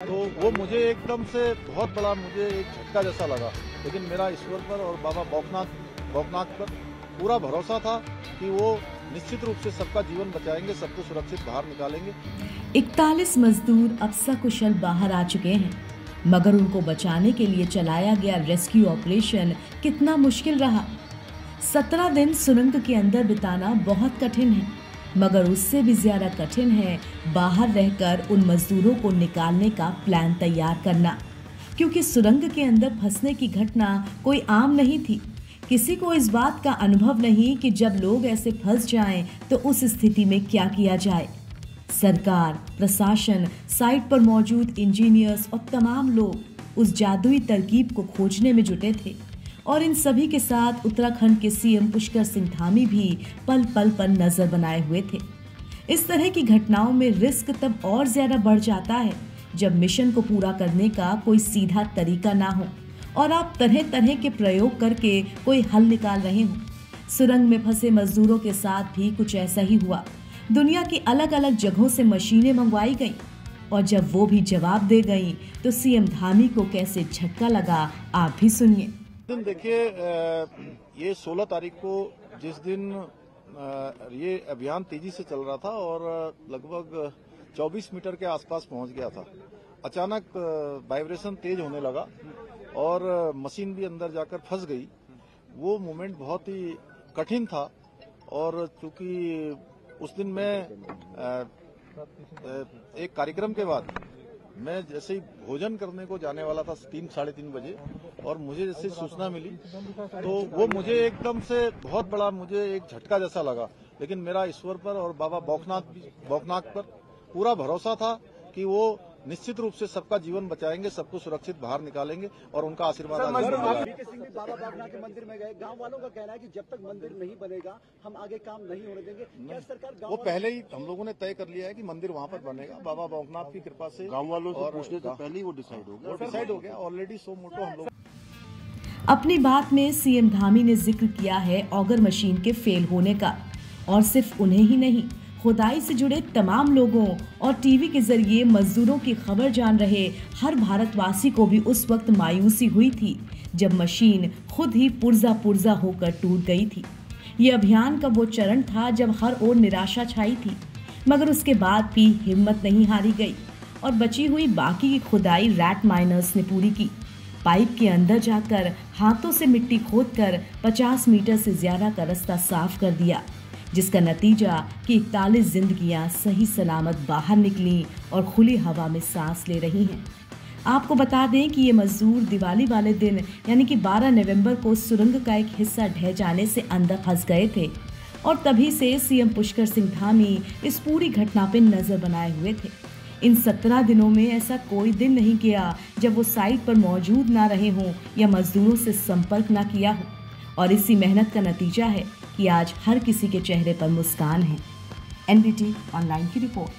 तो वो मुझे एकदम से बहुत बड़ा मुझे एक झटका जैसा लगा, लेकिन मेरा ईश्वर पर और बाबा भौकनाथ पर पूरा भरोसा था कि वो निश्चित रूप से सबका जीवन बचाएंगे, सबको सुरक्षित बाहर निकालेंगे। 41 मजदूर अब सकुशल बाहर आ चुके हैं, मगर उनको बचाने के लिए चलाया गया रेस्क्यू ऑपरेशन कितना मुश्किल रहा। 17 दिन सुरंग के अंदर बिताना बहुत कठिन है, मगर उससे भी ज्यादा कठिन है बाहर रहकर उन मजदूरों को निकालने का प्लान तैयार करना, क्योंकि सुरंग के अंदर फंसने की घटना कोई आम नहीं थी। किसी को इस बात का अनुभव नहीं कि जब लोग ऐसे फंस जाएं तो उस स्थिति में क्या किया जाए। सरकार, प्रशासन, साइट पर मौजूद इंजीनियर्स और तमाम लोग उस जादुई तरकीब को खोजने में जुटे थे, और इन सभी के साथ उत्तराखंड के सीएम पुष्कर सिंह धामी भी पल पल पर नजर बनाए हुए थे। इस तरह की घटनाओं में रिस्क तब और ज्यादा बढ़ जाता है जब मिशन को पूरा करने का कोई सीधा तरीका ना हो और आप तरह तरह के प्रयोग करके कोई हल निकाल रहे हो। सुरंग में फंसे मजदूरों के साथ भी कुछ ऐसा ही हुआ। दुनिया की अलग अलग जगहों से मशीनें मंगवाई गईं, और जब वो भी जवाब दे गईं तो सीएम धामी को कैसे झटका लगा, आप भी सुनिए। देखिए, ये 16 तारीख को जिस दिन ये अभियान तेजी से चल रहा था और लगभग 24 मीटर के आसपास पहुंच गया था, अचानक वाइब्रेशन तेज होने लगा और मशीन भी अंदर जाकर फंस गई। वो मोमेंट बहुत ही कठिन था, और चूंकि उस दिन मैं एक कार्यक्रम के बाद मैं जैसे ही भोजन करने को जाने वाला था 3-3:30 बजे, और मुझे जैसे सूचना मिली तो वो मुझे एकदम से बहुत बड़ा मुझे एक झटका जैसा लगा, लेकिन मेरा ईश्वर पर और बाबा भौकनाथ पर पूरा भरोसा था कि वो निश्चित रूप से सबका जीवन बचाएंगे, सबको सुरक्षित बाहर निकालेंगे और उनका आशीर्वाद। बाबा भौकनाथ के मंदिर में गए, गांव वालों का कहना है कि जब तक मंदिर नहीं बनेगा हम आगे काम नहीं होने देंगे। क्या सरकार वो पहले ही हम लोगों ने तय कर लिया है कि मंदिर वहां पर बनेगा, बाबा भौकनाथ की कृपा से। गांव वालों से पूछने से पहले ही वो डिसाइड हो गया ऑलरेडी सो मोटो हम लोग। अपनी बात में सीएम धामी ने जिक्र किया है ऑगर मशीन के फेल होने का, और सिर्फ उन्हें ही नहीं, खुदाई से जुड़े तमाम लोगों और टीवी के जरिए मजदूरों की खबर जान रहे हर भारतवासी को भी उस वक्त मायूसी हुई थी जब मशीन खुद ही पुर्जा होकर टूट गई थी। ये अभियान का वो चरण था जब हर ओर निराशा छाई थी, मगर उसके बाद भी हिम्मत नहीं हारी गई और बची हुई बाकी की खुदाई रैट माइनर्स ने पूरी की। पाइप के अंदर जाकर हाथों से मिट्टी खोदकर 50 मीटर से ज्यादा का रास्ता साफ कर दिया, जिसका नतीजा कि 41 जिंदगियां सही सलामत बाहर निकली और खुली हवा में सांस ले रही हैं। आपको बता दें कि ये मजदूर दिवाली वाले दिन यानी कि 12 नवंबर को सुरंग का एक हिस्सा ढह जाने से अंदर फंस गए थे, और तभी से सीएम पुष्कर सिंह धामी इस पूरी घटना पर नजर बनाए हुए थे। इन 17 दिनों में ऐसा कोई दिन नहीं गया जब वो साइट पर मौजूद ना रहे हों या मजदूरों से संपर्क ना किया हो, और इसी मेहनत का नतीजा है कि आज हर किसी के चेहरे पर मुस्कान है। एनडीटी ऑनलाइन की रिपोर्ट।